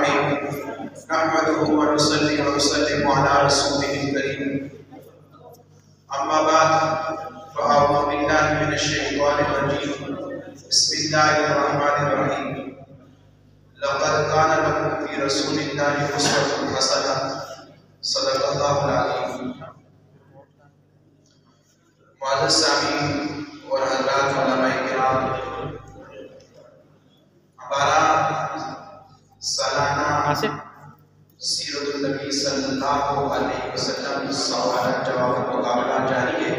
नहमदुहु व नुसल्ली व नुसल्लिमु अला रसूलिहिल करीम। अम्मा बाद फ़अऊज़ु बिल्लाहि मिनश शैतानिर रजीम। बिस्मिल्लाहिर रहमानिर रहीम। लक़द कान लकुम फ़ी रसूलिल्लाहि उस्वतुन हसनह। सदक़ल्लाहुल अज़ीम। मुअज़्ज़ज़ सामीन और हज़रात उलमाए किराम, हमारा सालाना सीरतुन नबी सल्लल्लाहु अलैहि वसल्लम सवाल जवाब मुकाबला जारी है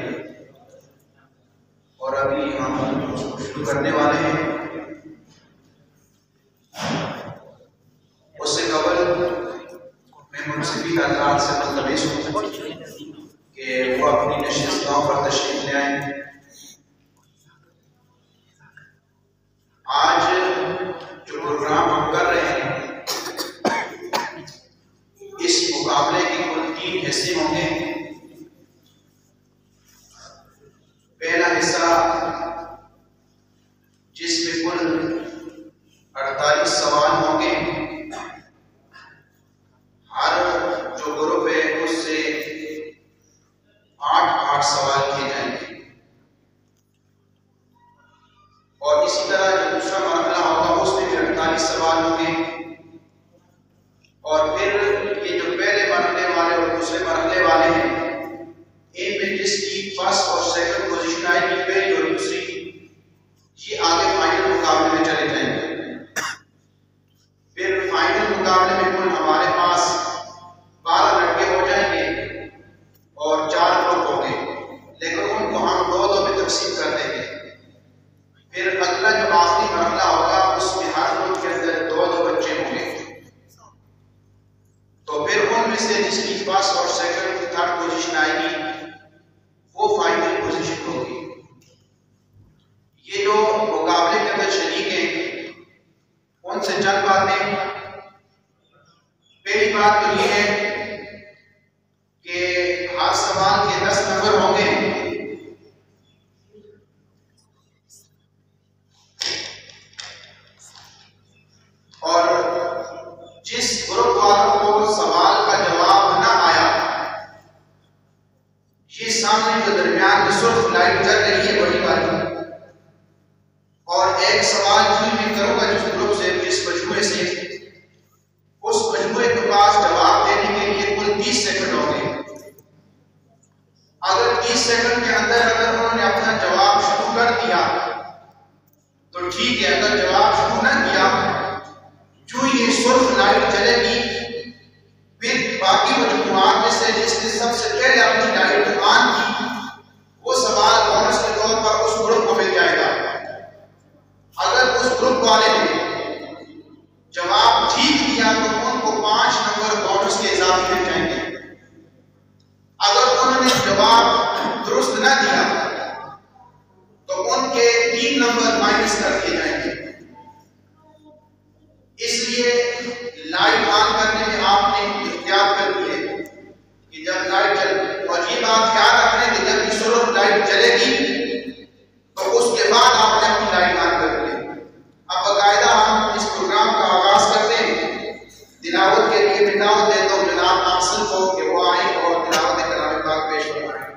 और अभी हम शुरू करने वाले हैं। उससे कबल मैं मुंसिफी हज़रात से मुल्तमिस हूँ कि वो अपनी नशिस्तों पर तशरीफ ले आए। आज जो प्रोग्राम हम कर रहे हैं, इस मुकाबले के कुल 3 हिस्से होंगे। पहला हिस्सा जिसमें कुल 48 सवाल होंगे। हर जो ग्रुप है उससे 8-8 सवाल किए जाएंगे और इसी तरह जो दूसरा मरहला होगा उसमें भी 48 सवाल होंगे। और फिर ये जो पहले मरहले वाले और दूसरे मरहले वाले हैं, इनमें जिसकी फर्स्ट और सेकंड पोजीशन आएगी, पहली और दूसरी, ये आगे फाइनल मुकाबले में चले जाएंगे। फिर फाइनल मुकाबले में कुल हमारे पास 12 लड़के हो जाएंगे और 4 ग्रुप होंगे, लेकिन उनको हम 2-2 में तकसीम कर देंगे। फिर अगला जो आखिरी मरहला होगा उसमें हर ग्रुप के अंदर 2-2 बच्चे होंगे। तो फिर उनमें से जिसकी फर्स्ट और सेकंड थर्ड पोजीशन आएगी वो फाइनल पोजीशन होगी। ये जो मुकाबले के अंदर शरीक हैं उनसे चंद बातें। पहली बात तो ये है कि हर सवाल के 10 नंबर होंगे और जिस ग्रुप वालों को सवाल का जवाब ना आया, ये सामने जो दरमियान में सुर्ख लाइट जल रही है बड़ी वाली, और एक सवाल जो मैं करूंगा जिस ग्रुप से, जिस मजमूए से, उस मजमूए के पास जवाब देने के लिए कुल 30 सेकंड होंगे। अगर 30 सेकंड के अंदर अगर उन्होंने अपना जवाब शुरू कर दिया तो ठीक है, अगर जवाब शुरू ना किया, जो ये सुर्ख लाइट चलेगी, फिर बाकी मजमूआत में से जिसने सबसे पहले अपनी लाइट ऑन की वो सवाल बोनस के तौर पर उस ग्रुप को मिल जाएगा। अगर उस ग्रुप वाले ने जवाब ठीक दिया तो उनको 5 नंबर बोनस के इजाफे मिल जाएंगे। अगर उन्होंने जवाब दुरुस्त ना दिया तो उनके 3 नंबर माइनस कर दिए जाएंगे। इसलिए लाइट ऑन करने में आपने एहतियात करनी है कि जब लाइट चल, और ये बात ख्याल रखना है कि जब ये सुर्ख लाइट चलेगी तो उसके बाद आपने अपनी लाइट ऑन करनी है। अब बाकायदा हम इस प्रोग्राम का आगाज करते हैं। तिलावत के लिए मैं दावत देता हूँ जनाब आसिफ को कि वो आए और तिलावत कलाम पाक पेश फरमाएं।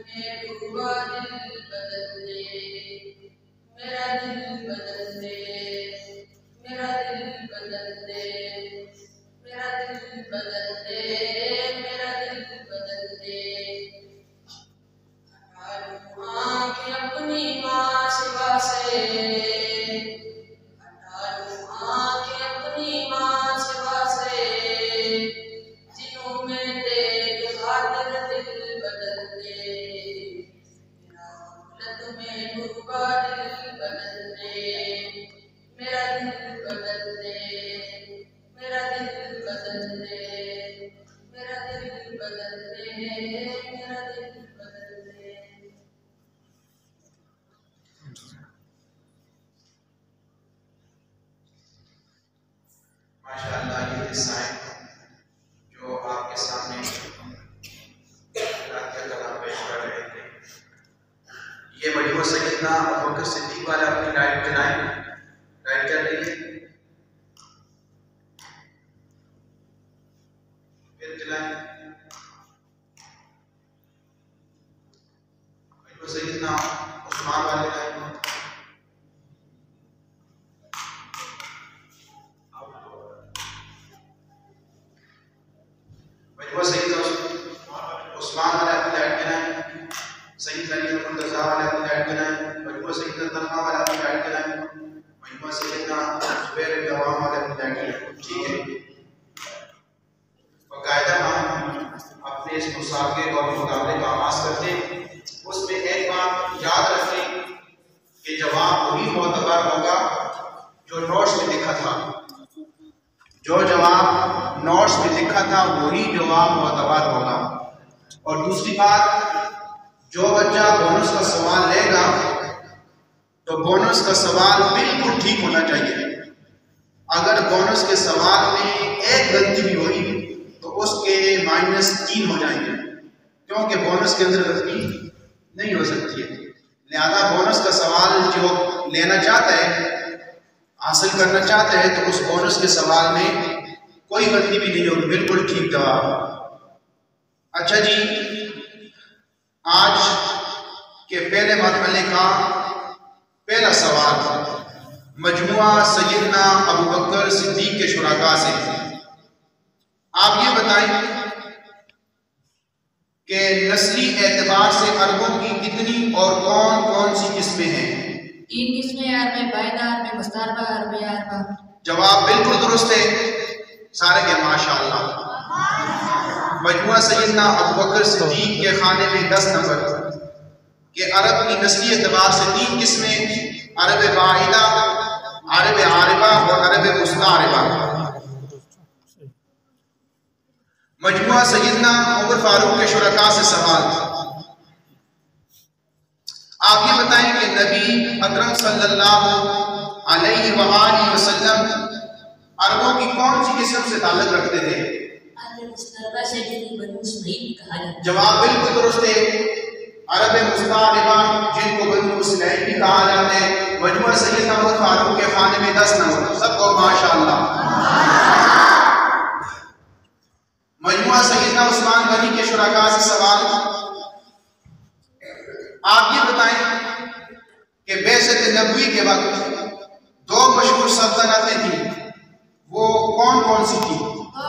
में डूबा दिल बदल दे, मेरा दिल बदल दे, मेरा दिल बदल दे, मेरा दिल बदल दे, मेरा दिल बदल दे। हटा लूं आँखें अपनी माँ सिवा से, हटा लूं आँखें अपनी माँ सिवा से, जियूं मैं तेरी खातिर दिल बदल दे, मेरा गफलत में डूबा दिल बदल दे, मेरा दिल बदल दे, मेरा दिल बदल दे, मेरा दिल बदल दे, मेरा दिल बदल दे। माशाअल्लाह, ये किस्सा है जो आपके सामने कलाम पेश कर रहे थे। ये मजमू सैयदना अबू बकर सिद्दीक वाला अपनी लाइट चलाएं, लाइट चल रही है, फिर चलाएं। मजमू सैयदना उस्मान वाले लाइट उस्मान वाले अपनी लाइट जलाएं, सैयद अली मुर्तज़ा वाले अपनी लाइट जलाएं, मजमू सैयदना तलहा वाले अपनी लाइट जलाएं, मजमू सैयदना जुबैर बिन अवाम वाले अपनी लाइट जलाएं। ठीक है, बाकायदा हम अपने इस मुसाफिर और मुकाबले का आगाज करते हैं। उसमें एक बात याद रखें कि जवाब वही मोतबर होगा जो नोट्स में लिखा था, जो जवाब नोट्स में लिखा था वही जवाब मोतबर होगा। और दूसरी बात, जो बच्चा बोनस का सवाल लेगा तो बोनस का सवाल बिल्कुल ठीक होना चाहिए। अगर बोनस के सवाल में एक गलती भी हुई तो उसके -3 हो जाएंगे, क्योंकि बोनस के अंदर गलती नहीं हो सकती है। लिहाजा बोनस का सवाल जो लेना चाहता है, हासिल करना चाहते हैं, तो उस बोनस के सवाल में कोई गलती भी नहीं होगी, बिल्कुल ठीक जवाब। अच्छा जी, आज के पहले मरहले का पहला सवाल मजमुआ सैयदना अबू बकर सिद्दीक के शुराका से। आप ये बताएं कि नस्ली एतबार से अरबों की कितनी और कौन कौन सी किस्में हैं? 3 किस्में, अरब बायदा, अरब मुस्तारबा, अरब अरबा। जवाब बिल्कुल दुरुस्त है सारे के, माशाअल्लाह। मजमुआ सैयदना अबू बकर सिद्दीक के खाने में 10 नंबर के अरब की नस्ली एतबार से 3 किस्में, अरब बाइदा, अरब आरिबा और अरब मुस्तारिबा। मजमुआ सैयदना उमर फारूक के शुरका से सवाल, आप ये बताएं कि नबी अकरम सल्लल्लाहु अलैहि वसल्लम अरबों की कौन सी किस्म से ताल्लुक रखते थे? जवाब बिल्कुल दुरुस्त है, अरब मुस्तारिबा, जिनको बनु मुस्लिम भी कहा जाता है। मजमुआ सैयदना उमर फारूक के खाने में 10 नंबर, सबको माशाअल्लाह। मजमुआ सैयदना उस्मान गनी के शुराका से सवाल, आप ये बताएं कि बेशत नबवी के वक्त 2 मशहूर सल्तनतें थी, वो कौन कौन सी थी?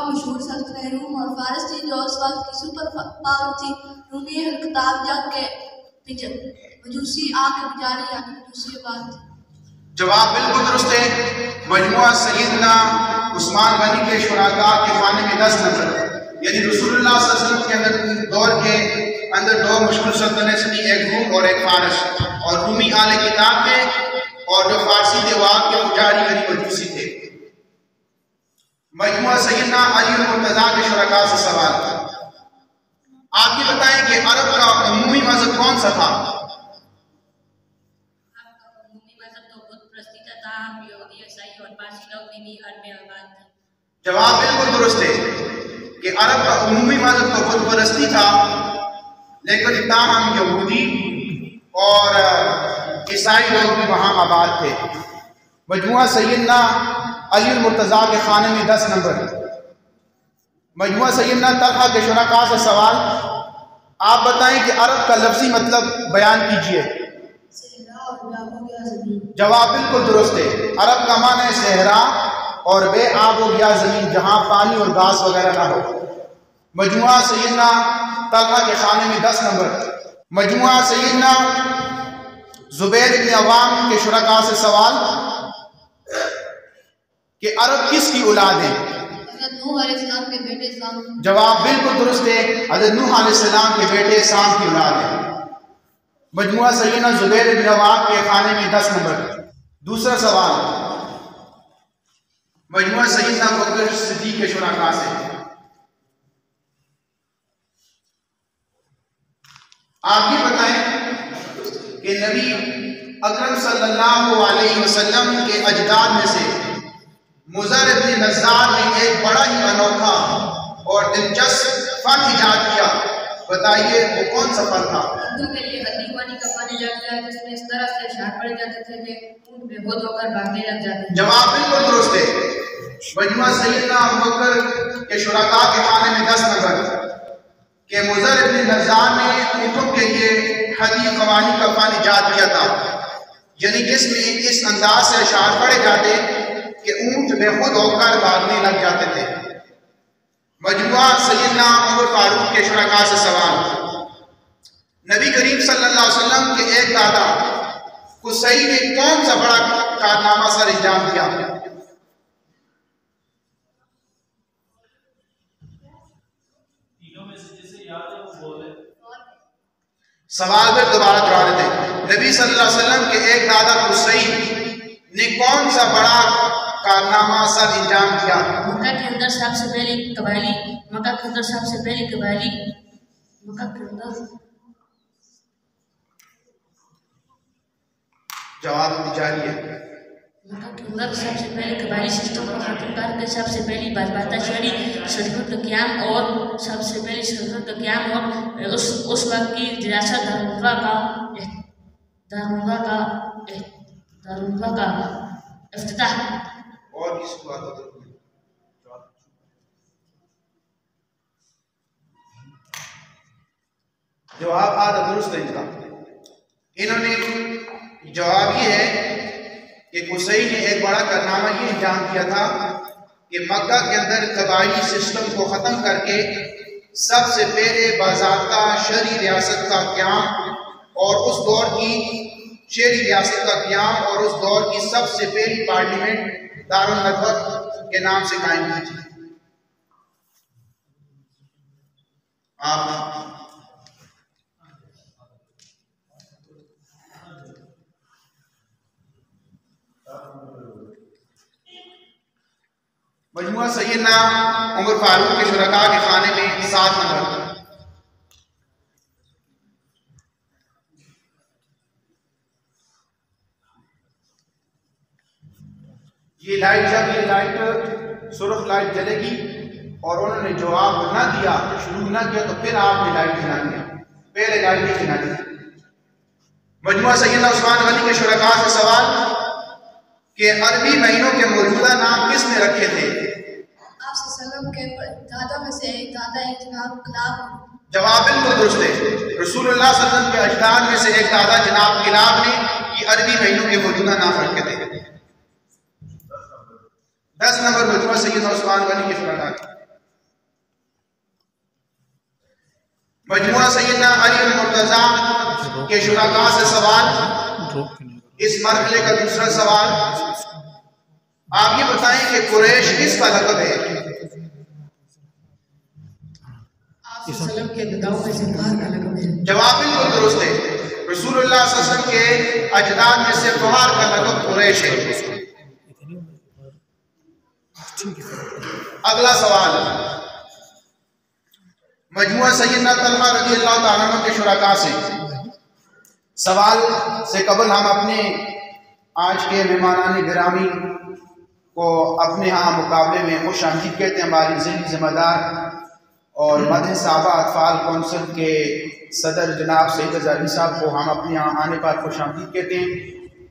मशहूर सल्तनत रूम और फारस थी, जो उस वक्त की सुपर पावर थी। रूमी किताब जंग के मजूसी आके गुजारी, यानी मजूसी बात। जवाब बिल्कुल दुरुस्त है, मजमुआ सैयदना उस्मान गनी के शुराका के खाने में 10 नंबर, यानी रसूलुल्लाह सल्लल्लाहु अलैहि वसल्लम के अंदर दौर के अंदर 2 मशहूर सल्तनतें थी, एक रूम और एक फारस। और रूमी आले किताब थे और जो फारसी थे वहां के पुजारी यानी मजूसी थे। मजमुआ सैयदना अली मुर्तज़ा के शुरका से सवाल, आप ये बताएं कि अरब का अमूमी मजहब कौन सा था? जवाब बिल्कुल दुरुस्त है कि अरब का अमूमी मजहब तो बुत परस्ती था, लेकिन ताहम यहूदी और ईसाई लोग भी वहां आबाद थे। मजमुआ सैयदना अली मुर्तज़ा के खाने में 10 नंबर। मजमुआ सैयदना तलहा के शुरका से सवाल, आप बताएं कि अरब का लफ्जी मतलब बयान कीजिए। जवाब बिल्कुल दुरुस्त है। अरब का माना है सहरा और बे आब हो गया ज़मीन, जहाँ पानी और घास वगैरह ना हो। मजमुआ सैयदना तलहा के खाने में 10 नंबर। मजमुआ सैयदना जुबैर इब्न अवाम के शुरका से सवाल कि अरब किसकी औलाद है? के बेटे साम। जवाब बिल्कुल दुरुस्त है। हज़रत नूह अलैहिस्सलाम के बेटे साम की औलाद है। मजमुआ सैयदना जुबैर इब्न अवाम के खाने में 10 नंबर। दूसरा सवाल मजमुआ सैयदना अबू बकर सिद्दीक़ के शुरका से। आप ये बताएं कि नबी अकरम सल्लल्लाहु अलैहि वसल्लम के अजदाद में से मुज़र इब्न नज़्ज़ार ने एक बड़ा ही अनोखा और दिलचस्प फन इजाद किया। बताइए वो कौन सा फन था? के लिए हड्डी वाली का फन इजाद किया जिसमें इस तरह से इशारे पड़े जाते थे कि ऊंट बेखुद होकर भागने लग जाते। जवाब बिल्कुल दुरुस्त है। मजमुआ सैयदना अबू बकर के शुरका के खाने में 10 नंबर के मुज़र इब्न नज़्ज़ार ने ऊँटों के लिए हदी कवानी का फन इजाद किया था, यानी जिसमें इस अंदाज से इशारे पड़े जाते कि ऊँट बेखुद होकर भागने लग जाते थे। मजमुआ सैयदना उमर फारूक के शुरका से सवाल। नबी करीम सल्लल्लाहु अलैहि वसल्लम के एक दादा कुसई ने कौन सा बड़ा कारनामा सर अंजाम दिया? सवाल फिर दोबारा दोहरा देते हैं। नबी सल्लल्लाहु अलैहि वसल्लम के एक दादा कुसई ने कौन सा बड़ा कारनामा सर अंजाम किया? मक्का के अंदर सबसे पहले कबायली मक्का के अंदर सबसे पहले कबायली मक्का के अंदर जवाब जारी है। मक्का के अंदर सबसे पहले कबायली सिस्टम को खत्म करके सबसे पहली बाज़बाता शहरी सल्तनत का क़याम और सबसे पहली सल्तनत का क़याम और उस वक्त की रियासत दारुल्फा का इफ्तिताह। और किसको बात होती है? जवाब आधा दुरुस्त है इनका। इन्होंने जवाब ये है कि कुसई ने एक बड़ा कारनामा ये अंजाम किया था कि मक्का के अंदर कबायली सिस्टम को ख़त्म करके सबसे पहले बाज़ाब्ता शहरी रियासत का क़याम और उस दौर की शहरी रियासत का क़याम और उस दौर की सबसे पहली पार्लियामेंट दारुल नदवत के नाम से कायम की थी। आप मजमुआ सैयदना उमर फारूक के शुरका के खाने में 7 नंबर। ये लाइट सुर्ख लाइट जलेगी और उन्होंने जवाब ना दिया, शुरू ना किया तो फिर आपने लाइट जलानी है, पहले लाइट नहीं जलानी। मजमुआ सैयदना उस्मान गनी के शुरका से सवाल कि अरबी महीनों के मौजूदा नाम किसने रखे थे? आप सल्लम के दादा में से एक दादा है जनाब किलाब। जवाब बिल्कुल दुरुस्त है। रसूलुल्लाह सल्लल्लाहु अलैहि वसल्लम के अजदाद में से एक दादा जनाब किलाब ने ये अरबी महीनों के मौजूदा नाम रखे थे। 10 नंबर मजमुआ सैयदना उस्मान गनी के शुरका। मजमुआ सैयदना अली अल मुर्तज़ा के शुरका से सवाल। इस मरहले का दूसरा सवाल, आप ये बताएं कि कुरैश किसका लक़ब है? जवाब बिल्कुल दुरुस्त है। रसूलुल्लाह सल्लल्लाहु अलैहि वसल्लम के अजदाद में से फहार का लक़ब कुरैश है। अगला सवाल मजमुआ सैयदना तलहा रज़ियल्लाहु तआला अन्हु के शुरका से सवाल से कबल हम अपने आज के मेहमानान गिरामी को अपने यहाँ मुकाबले में खुश आमदीद कहते हैं। हमारी ज़िली ज़िम्मेदार और मदह साहबा अतफाल कौंसिल के सदर जनाब सईद ज़ारी साहब को हम अपने यहाँ आने पर खुश आमदीद कहते हैं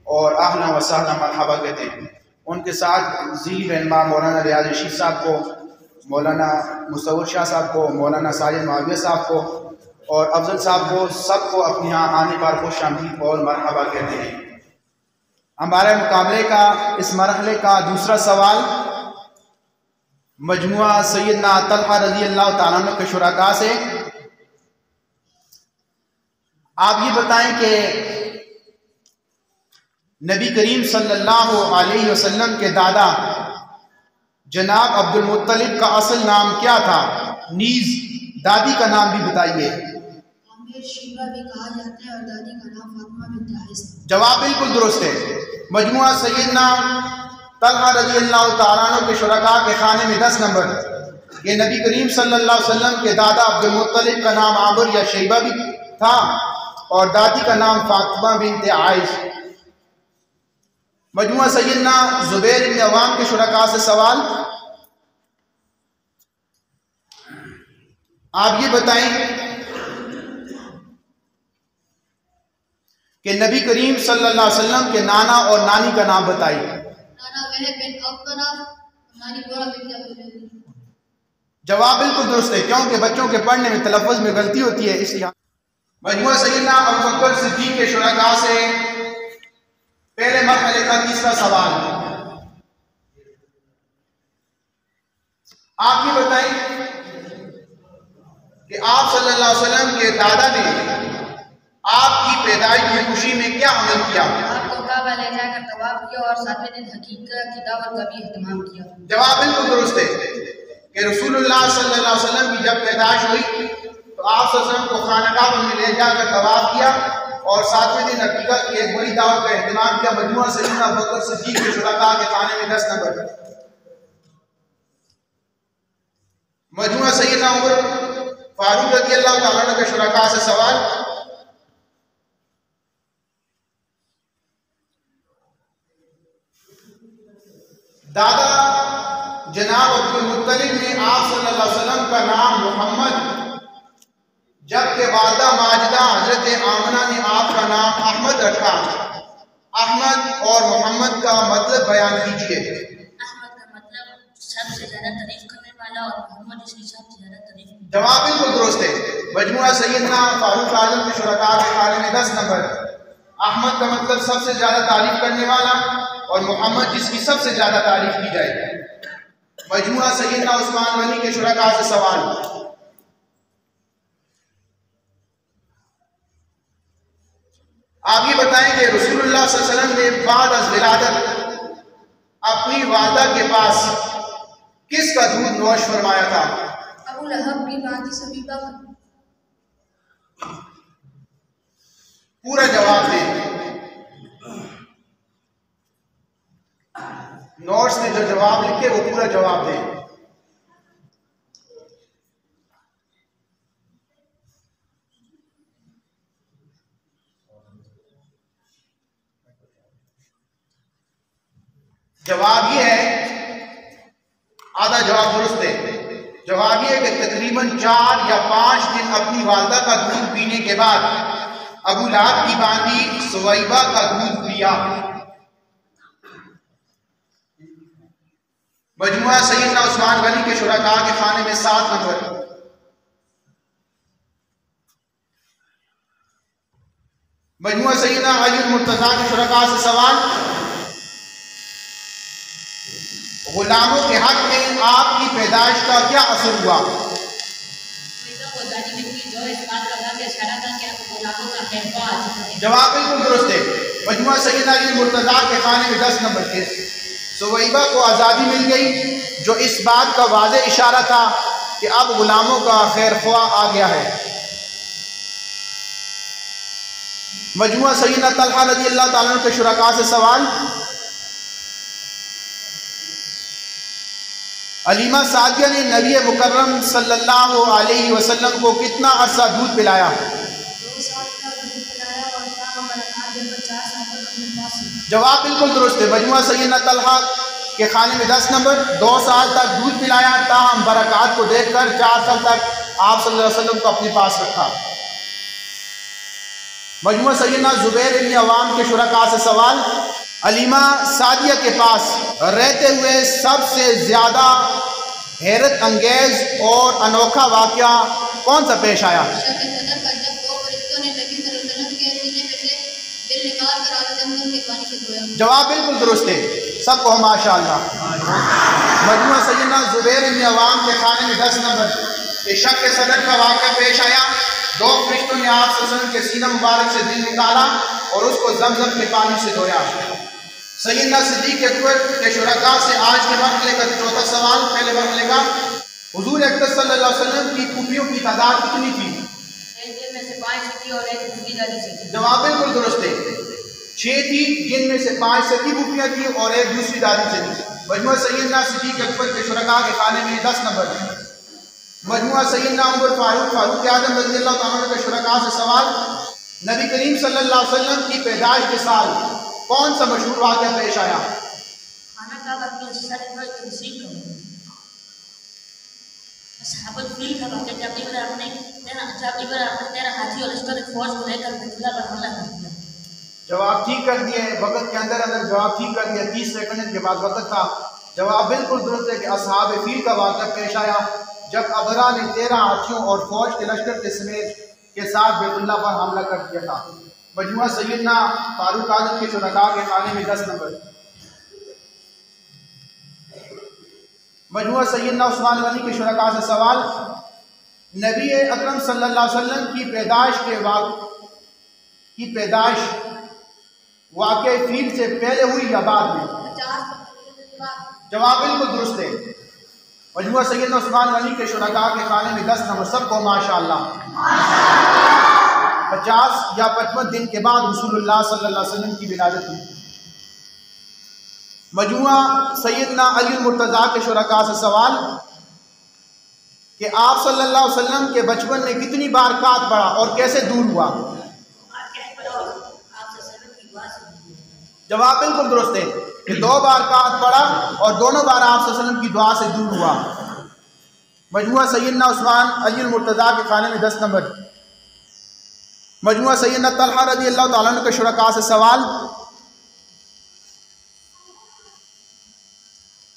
और अहला व सहला मरहबा कहते हैं। उनके साथ ज़िली रहनुमा मौलाना रियाज़ रशीद साहब को, मौलाना मुसव्विर शाह साहब को, मौलाना साजिद माविया साहब को और अफजल साहब को सबको अपने यहाँ आने पर खुशामदीद और मरहबा कहते हैं। हमारे मुकाबले का इस मरहले का दूसरा सवाल मजमुआ सैयदना तलहा रज़ी अल्लाह तआला अन्हु के शुरका से। आप ये बताएं कि नबी करीम सल्लल्लाहु अलैहि वसल्लम के दादा जनाब अब्दुल मुत्तलिब का असल नाम क्या था? नीज दादी का नाम भी बताइए। शीबा भी कहा जाता है और दादी का नाम फातिमा बिन्त आइस। जवाब बिल्कुल दुरुस्त है। मजमुआ सैयदना तलहा रज़ी अल्लाह तआला अन्हु के शुरका के खाने में 10 नंबर। ये नबी करीम सल्लल्लाहु अलैहि वसल्लम के दादा अब्दुल मुत्तलिब का नाम आमिर या शैबा भी था और दादी का नाम फातिमा बिन्त आइस। मजमुआ सैयदना जुबैर इब्न अवाम के शुरका से सवाल। आप ये बताएं कि नबी करीम सल्लल्लाहु अलैहि वसल्लम के नाना और नानी का नाम बताइए। नाना वहब बिन अब्दुल्लाह, नानी बोरा बिन अब्दुल्लाह। जवाब बिल्कुल दुरुस्त है क्योंकि बच्चों के पढ़ने में तलफ़्फ़ुज़ में गलती होती है इसलिए। मजमुआ सैयदना अबू बकर सिद्दीक़ के शुरका से पहले मरहले का तीसरा सवाल। आप ये बताएं कि आप सल्लल्लाहु अलैहि वसल्लम के दादा ने आपकी पैदाइश की खुशी में क्या अमल किया? आपको काबा ले जाकर तवाफ किया और 7वें दिन हकीका की दावत का भी इहतमाम किया। जवाब बिल्कुल दुरुस्त है कि रसूलुल्लाह सल्लल्लाहु अलैहि वसल्लम की जब पैदाइश हुई तो आप सल्लल्लाहु अलैहि वसल्लम को खानकाह में ले जाकर तवाफ किया और 7वें दिन हकीका की एक बड़ी दावत का इहतमाम किया। मजमुआ सैयदना अबू बकर सिद्दीक़ के शुरका के खाने में 10 नंबर। मजमुआ सैयदना उमर फारूक रज़ी अल्लाह तआला अन्हु के शुरका से सवाल। दादा जनाब अब्दुल मुत्तलिब ने आप सल्लल्लाहु अलैहि वसल्लम का नाम मोहम्मद जबकि वालिदा माजिदा हजरत आमना ने आपका नाम अहमद रखा। अहमद और मोहम्मद का मतलब बयान कीजिए। अहमद का मतलब सबसे ज्यादा तारीफ करने वाला और मोहम्मद इसकी सबसे ज्यादा तारीफ। जवाब बिल्कुल दुरुस्त है। मजमुआ सैयदना फारूक आजम के शुरका के खाने में 10 नंबर। अहमद का मतलब सबसे ज्यादा तारीफ करने वाला और मोहम्मद जिसकी सबसे ज्यादा तारीफ की जाए। मजमुआ सैयदना उस्मान गनी के शुरका से सवाल। आप ये बताएं कि रसूलुल्लाह सल्लल्लाहु अलैहि वसल्लम ने बाद अज़ विलादत अपनी वालिदा के पास किसका दूध नोश फरमाया था? अबू लहब की बाती सबीबा का। पूरा जवाब दें। नोट्स में जो जवाब लिखे वो पूरा जवाब दें। जवाब ये है, आधा जवाब दुरुस्त है। जवाब ये है कि तकरीबन 4 या 5 दिन अपनी वालिदा का दूध पीने के बाद अबू लहब की बांदी सुवैबा का दूध पिया। मजमुआ सैयदना उस्मान गनी के शुरका के खाने में 7 नंबर। मजमुआ सैयदना अली मुर्तजा के शुरका से सवाल। गुलामों के हक में आपकी पैदाइश का क्या असर हुआ? जवाब बिल्कुल दुरुस्त है। मजमुआ सैयदना अली मुर्तजा के खाने में 10 नंबर थे। सुवैबा को आज़ादी मिल गई जो इस बात का वाज़ेह इशारा था कि अब गुलामों का खैर ख्वाह आ गया है। मजमुआ सैयदना तलहा रज़ी अल्लाह तआला अन्हु के शुरका से सवाल। अलीमा सादिया ने नबी मुकर्रम सल्लल्लाहु अलैहि वसल्लम को कितना अरसा दूध पिलाया? 2 साल का दूध पिलाया और ताम बरकत जब 4 साल तक अपने पास ही। जवाब बिल्कुल दुरुस्त है। मजमुआ सैयदना तलहा के खाने में 10 नंबर। 2 साल तक दूध पिलाया, ताहम बरकत को देखकर 4 साल तक आप सल्लल्लाहु अलैहि वसल्लम को अपने पास रखा। मजमुआ सैयदना जुबैर इब्न अवाम के शुरका से सवाल। अलीमा सादिया के पास रहते हुए सबसे ज्यादा हैरत अंगेज और अनोखा वाकया कौन सा पेश आया? शब कदर कर आगे जमजम के पानी से धोया। जवाब बिल्कुल दुरुस्त है, सबको माशाअल्लाह। मजमुआ सैयदना जुबैर इब्न अवाम के खाने में 10 नंबर। एक शक के सदर का वाक़या पेश आया। 2 फरिश्तों ने आप सल्लल्लाहु अलैहि वसल्लम के सीना मुबारक से दिल निकाला और उसको जमजम के पानी से धोया। सैयदना सिद्दीक़ अकबर के शुरका से आज के मरहले का चौथा सवाल। पहले मरहले का, हुजूर अकबर सल्लल्लाहु अलैहि वसल्लम की फूफियों की तादाद कितनी थी? 6 जिनमें से 5 सखी और 1 दूसरी दादी से थी। जवाब बिल्कुल दुरुस्त है, 6 थी, जिनमें से 5 सखी फूफियाँ थी और 1 दूसरी दादी से थी। मजमुआ सैयदना सिद्दीक़ अकबर के शुरका के खाने में 10 नंबर। मजमुआ सैयदना उमर फारूक आज़म रज़ियल्लाहु ताला अन्हु के शुरका से सवाल। नबी करीम सल्लल्लाहु अलैहि वसल्लम की पैदाइश के साल कौन सा मशहूर वाक़या पेश आया? खाना काबा की सारे पर तमसील कर असहाबुल फील का वाक़या। जब इब्राहिम आपने तेरा हाथी और लश्कर फौज को लेकर बैतुल्लाह पर हमला कर दिया। जवाब ठीक कर दिए, वक्त के अंदर जवाब ठीक कर दिया। 30 सेकंड के बाद वक्त था। जवाब बिल्कुल दुरुस्त है कि असहाब फील का वाक़या पेश आया जब अबरा ने 13 हाथियों और फौज के लश्कर के समेत के साथ बैतुल्लाह पर हमला कर दिया था। मजमुआ सैयदना फारूक आज़म के शुरका के खाने में 10 नंबर। मजमुआ सैयदना उस्मान गनी के शुरका से सवाल। नबी अकरम सल्लल्लाहु अलैहि वसल्लम की पैदाइश वाक़या फील से पहले हुई या बाद में? 50 जवाब बिल्कुल दुरुस्त है। मजमुआ सैयदना उस्मान गनी के शुरका के खाने में 10 नंबर। सबको माशाअल्लाह। 50 या 55 दिन के बाद रसूलुल्लाह सल्लल्लाहु अलैहि वसल्लम की विलादत हुई। मजमुआ सैयदना अली मुर्तज़ा के शुरका से सवाल कि आप सल्लल्लाहु अलैहि वसल्लम के बचपन में कितनी बार कात पड़ा और कैसे दूर हुआ? जवाब बिल्कुल दुरुस्त है कि 2 बार कात पड़ा और दोनों बार आप सल्लल्लाहु अलैहि वसल्लम की दुआ से दूर हुआ। मजमुआ सैयदना उस्मान अली मुर्तज़ा के खाने में 10 नंबर। मजमुआ सैयदना तलहा रज़ियल्लाहु ताला अन्हु के शुरका से सवाल।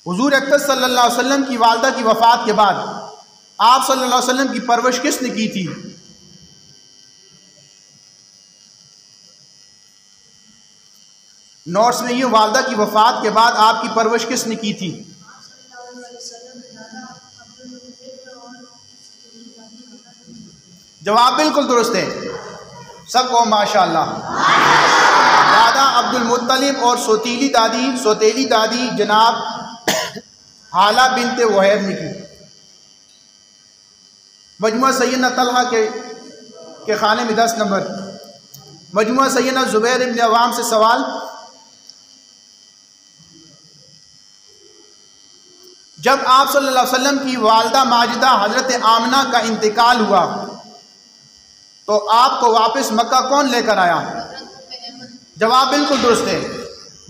हुजूर अकबर सल्लल्लाहु अलैहि वसल्लम की वालिदा की वफ़ात के बाद आप सल्लल्लाहु अलैहि वसल्लम की परवरिश किसने की थी? नोट्स में ये वालिदा की वफ़ात के बाद आपकी परवरिश किसने की थी? जवाब बिल्कुल दुरुस्त है, सबको माशाअल्लाह। दादा अब्दुल मुत्तलिब और सौतेली दादी जनाब हाला बिनते वहैब ने की। मजमुआ सैयदना तलहा के खाने में 10 नंबर। मजमुआ सैयदना जुबैर इब्न अवाम से सवाल। जब आप सल्लल्लाहु अलैहि वसल्लम की वालिदा माजिदा हजरत आमना का इंतकाल हुआ तो आपको वापस मक्का कौन लेकर आया? जवाब बिल्कुल दुरुस्त है।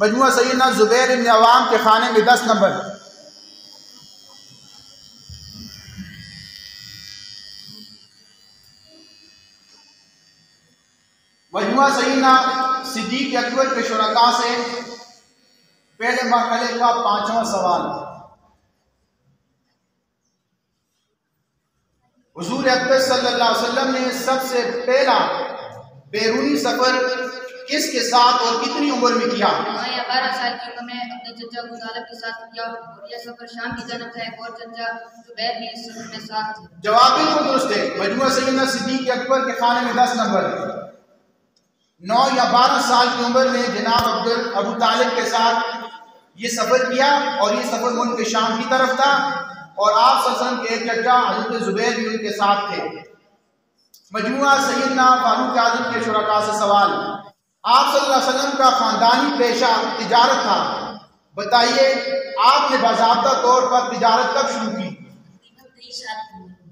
मजमुआ सैयदना जुबैर इब्न अवाम के खाने में 10 नंबर। मजमुआ सैयदना सिद्दीक़ अकबर के शुरका से पहले मरहले का 5वां सवाल। हुजूर अकबर सल्लल्लाहु अलैहि वसल्लम ने सबसे पहला बैरूनी सफर किसके साथ और कितनी उम्र में किया? 9 या 12 साल की उम्र में अपने चचा अबू तालिब के साथ किया और यह सफर शाम की जानब था। एक और चचा जुबैर भी इस सफर में साथ थे। जवाब बिल्कुल दुरुस्त है। मजमुआ सैयदना सिद्दीक़ अकबर के खाने में 10 नंबर। 9 या 12 साल की उम्र में जनाब अबू तालिब के साथ ये सफर किया और ये सफर मुल्क शाम की तरफ था और आप सल्लल्लाहु अलैहि वसल्लम के एक चचा हज़रत जुबैर भी उनके साथ थे। मजमुआ सैयदना फारूक आज़म के शुरका से सवाल। आप सल्लल्लाहु अलैहि वसल्लम का खानदानी पेशा तिजारत था, बताइए आपने बाज़ाब्ता तौर पर तिजारत कब शुरू की?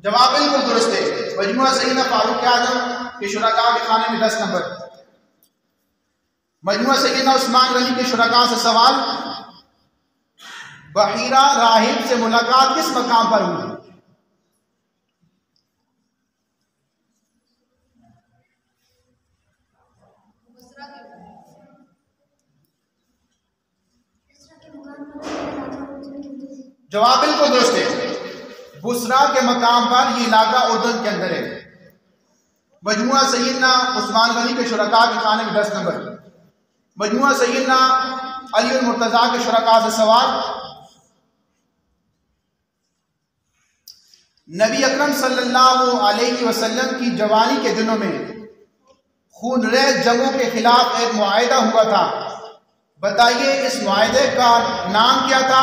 जवाब बिल्कुल दुरुस्त है। मजमुआ सैयदना फारूक आज़म के शुरका के खाने में 10 नंबर। मजमुआ सैयदना उस्मान गनी के शुरका से सवाल। बहीरा राहिब से मुलाकात किस मकाम पर हुई? जवाब बिल्कुल दुरुस्त है। बुसरा के मकाम पर यह इलाका उर्दन के अंदर है। मजमुआ सैयदना उस्मान गनी के शुरका के खाने में 10 नंबर। मजमुआ सैयदना अली मुर्तज़ा के शुरका से सवाल, नबी अकरम सल्लल्लाहु अलैहि वसल्लम की जवानी के दिनों में खूनरेज़ जंगों के खिलाफ एक मुआहिदा हुआ था, बताइए इस मुआहिदे का नाम क्या था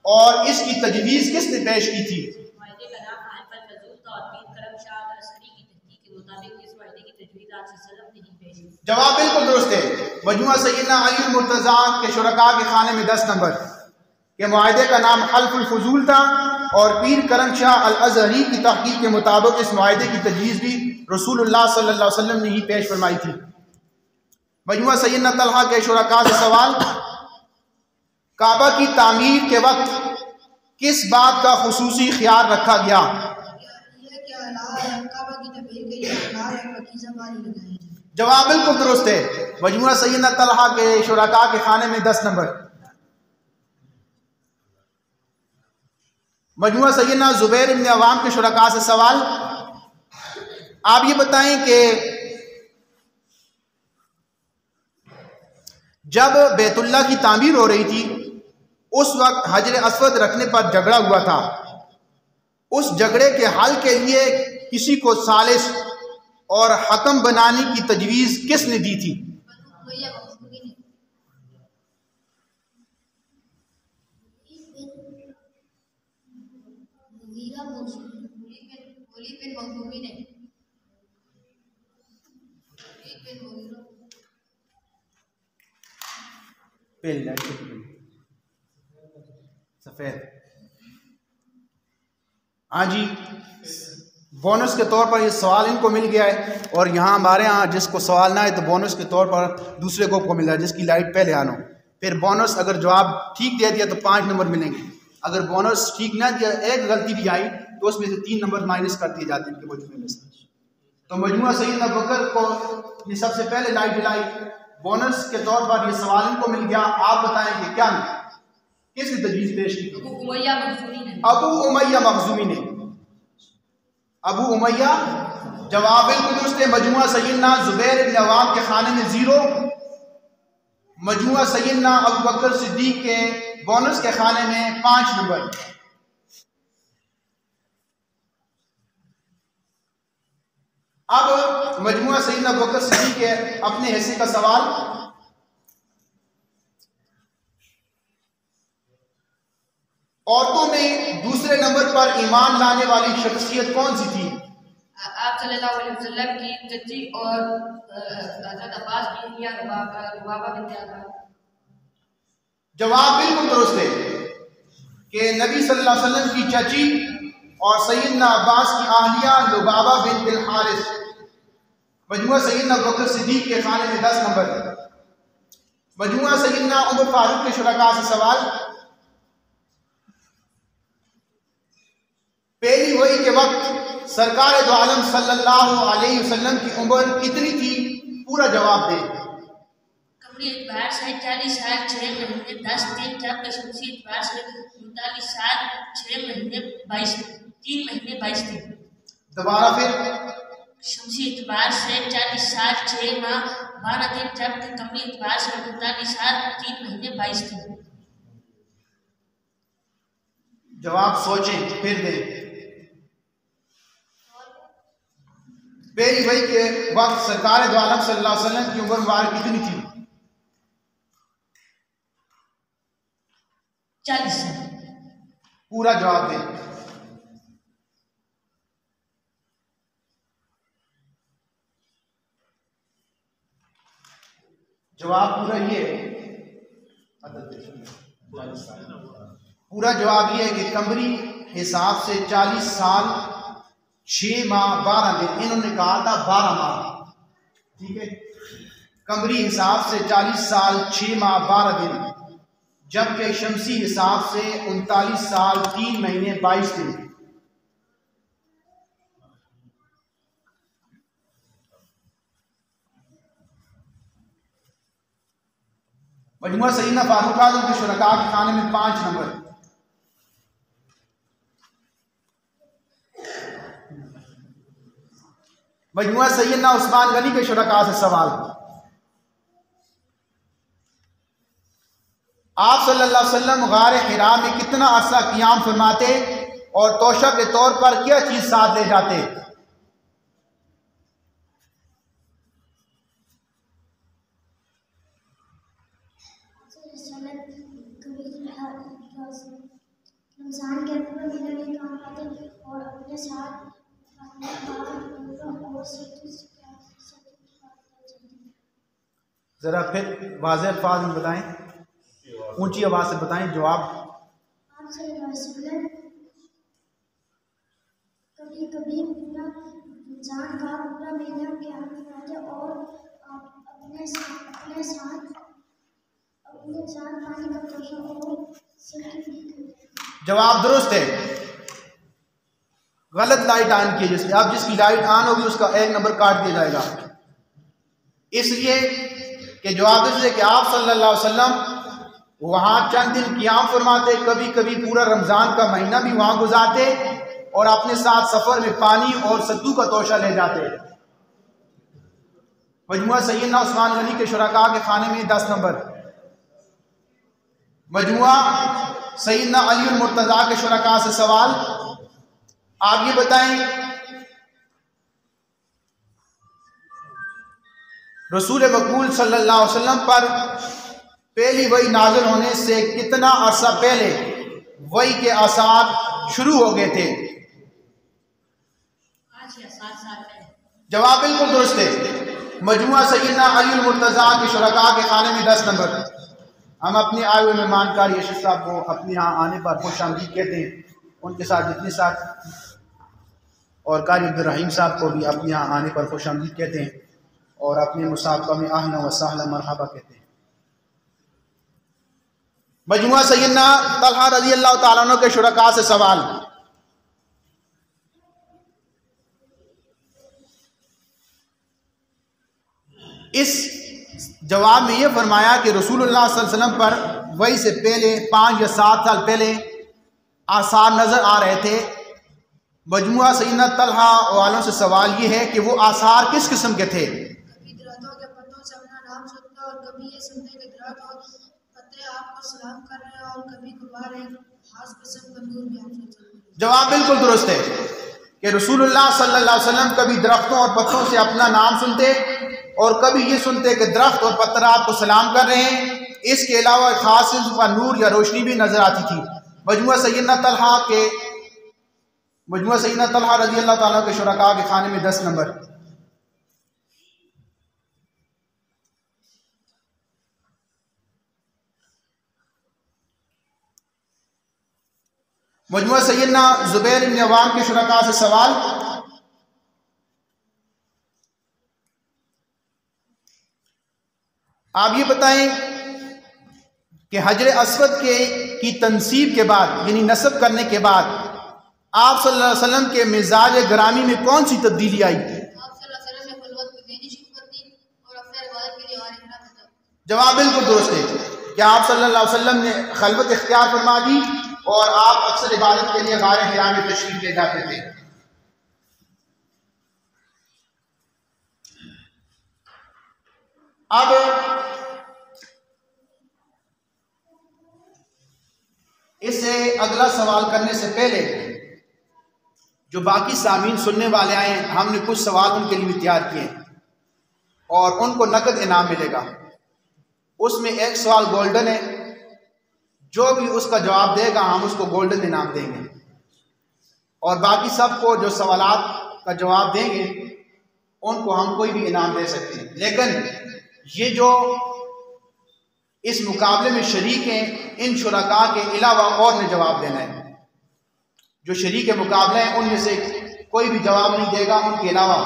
और इसकी तजवीज़ किसने पेश की थी? मुआहिदे का नाम हल्फुल फजूल था और पीर करम शाह अल-असरी की तहकीक के मुताबिक इस मुआहिदे की तजवीज़ आप सल्लल्लाहु अलैहि वसल्लम ने ही पेश की। जवाब बिल्कुल दुरुस्त है। मजमुआ सैयदना अली मुर्तज़ा के शुरका के खाने में 10 नंबर के मुआहिदे का नाम हल्फुल फजूल था और पीर करम शाह अल-असरी की तहकीक के मुताबिक इस मुआहिदे की तजवीज़ भी रसूलुल्लाह सल्लल्लाहु अलैहि वसल्लम ने ही पेश फरमाई थी। मजमुआ सैयदना तलहा के शुरका से सवाल, काबा की तामीर के वक्त किस बात का खुसूसी ख्याल रखा गया? जवाब बिल्कुल दुरुस्त है। मजमुआ सैयदना तलहा के शुरका के खाने में 10 नंबर। मजमुआ सैयदना जुबैर इब्न अवाम के शुरका से सवाल, आप ये बताएं कि जब बैतुल्लाह की तामीर हो रही थी उस वक्त हजर अस्वद रखने पर झगड़ा हुआ था, उस झगड़े के हल के लिए किसी को सालिस और हकम बनाने की तजवीज़ किसने दी थी? सफेद। हाँ जी, बोनस के तौर पर ये सवाल इनको मिल गया है और यहाँ हमारे यहाँ जिसको सवाल ना है तो बोनस के तौर पर दूसरे को मिल रहा है जिसकी लाइट पहले आना हो। फिर बोनस अगर जवाब ठीक दे दिया तो 5 नंबर मिलेंगे, अगर बोनस ठीक ना दिया, एक गलती भी आई तो उसमें से 3 नंबर माइनस कर दिए जाते हैं इनके मजमूए में से। तो मजमुआ सैयदना बकर को ये सबसे पहले लाइट दिलाई, बोनस के तौर पर ये सवाल इनको मिल गया। आप बताएं कि क्या किसने तजवीज़ पेश की? अबू उमैया मखज़ूमी ने। अबू उमैया मखज़ूमी ने। अबू उमैया जवाब बिल्कुल दुरुस्त है। मजमुआ सैयदना जुबैर इब्न अवाम के खाने में 0, मजमुआ सैयदना अबू बकर सिद्दीक के बोनस के खाने में 5 नंबर। अब मजमुआ सैयदना अबू बकर सिद्दीक के अपने हिस्से का सवाल, औरतों में दूसरे नंबर पर ईमान लाने वाली शख्सियत कौन सी थी? आप सल्लल्लाहु अलैहि वसल्लम की चची और हज़रत अब्बास की अहलिया लुबाबा बिन्त अब्बा। जवाब बिल्कुल दुरुस्त है कि नबी सल्लल्लाहु अलैहि वसल्लम की चची और सैयदना अब्बास की अहलिया लुबाबा बिन्त अल हारिस। मजमुआ सैयदना अबू बकर सिद्दीक के खाने में 10 नंबर। मजमुआ सैयदना उमर फारूक के शुरका से सवाल, पहली वही के वक्त सरकार दो आलम सल्लल्लाहु अलैहि वसल्लम की उम्र कितनी थी? पूरा जवाब दे। कमरी एतबार से 40 साल 6 महीने 10 दिन, जबकि शमसी एतबार से 39 साल 6 महीने 22 3 महीने 22 दिन। दोबारा फिर। शमसी एतबार से 40 साल 6 माह 12 दिन, जबकि कमरी एतबार से 39 साल 3 महीने 22 दिन। जवाब सोचें फिर दें। पहली वही के वक्त सरकार दो आलम सल्लल्लाहु अलैहि वसल्लम की उम्र मुबारक कितनी थी? 40 साल। पूरा जवाब दें। जवाब पूरा ये पूरा जवाब ये है कि कमरी हिसाब से 40 साल 6 माह 12 दिन, इन्होंने कहा था 12 माह, ठीक है। कमरी हिसाब से 40 साल 6 माह 12 दिन, जबकि शमसी हिसाब से 39 साल 3 महीने 22 दिन। मजमुआ सैयदना फारूक आज़म के शुरका के खाने में 5 नंबर। मजमुआ सैयदना उस्मान गनी के शुरका से सवाल, आप सल्लल्लाहु अलैहि वसल्लम गार हिरा में कितना अरसा क़ियाम फरमाते और तोशा के तौर पर क्या चीज़ साथ ले जाते? रमजान के पूरे महीने में काम करते और अपने साथ अपने ज़रा फिर वाज़ेह अल्फाज में बताएं, ऊंची आवाज़ से बताएं जवाब। कभी कभी पूरा रमजान का पूरा महीना क्या करते और अपने साथ पानी का तोशा और जवाब दुरुस्त है। गलत लाइट ऑन की, जिसकी अब जिसकी लाइट ऑन होगी उसका 1 नंबर काट दिया जाएगा। इसलिए कि जवाब इसलिए कि आप सल्लल्लाहु अलैहि वसल्लम वहाँ चंद दिन क़ियाम फरमाते, कभी कभी पूरा रमज़ान का महीना भी वहाँ गुजारते और अपने साथ सफ़र में पानी और सद्दू का तोशा ले जाते। मजमुआ सैयदना उस्मान गनी के शुरका के खाने में 10 नंबर, मजमुआ सैयदना अली मुर्तज़ा के शुरका से सवाल, आप ये बताएं रसूल मकबूल सल्लल्लाहु अलैहि वसल्लम पर पहली वही नाज़िल होने से कितना अरसा पहले वही के आसार शुरू हो गए थे? 5 या 7 साल पहले। जवाब बिल्कुल दुरुस्त है। मजमुआ सैयदना अली मुर्तज़ा के शुरका के खाने में 10 नंबर। हम अपने आए हुए मेहमान कार यशद साहब को अपने यहाँ आने पर खुशामदीद कहते हैं, उनके साथ जितने साथ और कारी अब्दुर्रहीम साहब को भी अपने यहाँ आने पर खुशामदीद कहते हैं और अपने मुसाफ़ा में आहला व सहला मरहबा कहते हैं। मजमुआ सैयदना तलहा रज़ी अल्लाह तआला अन्हु के शुरका से सवाल, इस जवाब में ये फरमाया कि रसूलुल्लाह सल्लल्लाहु अलैहि वसल्लम पर वही से पहले 5 या 7 साल पहले आसार नज़र आ रहे थे। मजमुआ सैयदना तलहा वालों से सवाल ये है कि वो आसार किस किस्म के थे? कभी दरख्तों के पत्तों से अपना नाम सुनते और कभी ये सुनते कि दरख्त और पत्ते आपको सलाम कर रहे हैं और कभी कभार एक खास किस्म का नूर भी आपसे चल रहा है। जवाब बिल्कुल दुरुस्त है कि रसूलुल्लाह सल्लल्लाहु अलैहि वसल्लम कभी दरख्तों और पत्तों से अपना नाम सुनते और कभी ये सुनते कि दरख्त और पत्थर आपको सलाम कर रहे हैं। इसके अलावा खास किस्म का नूर या रोशनी भी नजर आती थी। मजमुआ सैयदना तलहा रज़ी अल्लाह ताला के शुरका के खाने में 10 नंबर। मजमुआ सैयदना जुबैर इब्न अवाम के शुरका से सवाल, आप ये बताएं कि हजर अस्वद की तनसीब के बाद यानी नस्ब करने के बाद आप सल्लल्लाहु अलैहि वसल्लम के मिजाज ग्रामी में कौन सी तब्दीली आई? जवाब बिल्कुल दुरुस्त है कि आप सल्लल्लाहु अलैहि वसल्लम ने खलवत इख्तियार फरमा दी और आप अक्सर इबादत के लिए गारे हिरा में तशरीफ ले जाते थे। अब इससे अगला सवाल करने से पहले जो बाकी सामीन सुनने वाले आए हैं, हमने कुछ सवाल उनके लिए तैयार किए और उनको नकद इनाम मिलेगा। उसमें एक सवाल गोल्डन है, जो भी उसका जवाब देगा हम उसको गोल्डन इनाम देंगे और बाकी सबको जो सवालात का जवाब देंगे उनको हम कोई भी इनाम दे सकते हैं। लेकिन ये जो इस मुकाबले में शरीक हैं, इन शुरका के अलावा और ने जवाब देना है। जो शरीक मुकाबले हैं उनमें से कोई भी जवाब नहीं देगा उनके अलावा।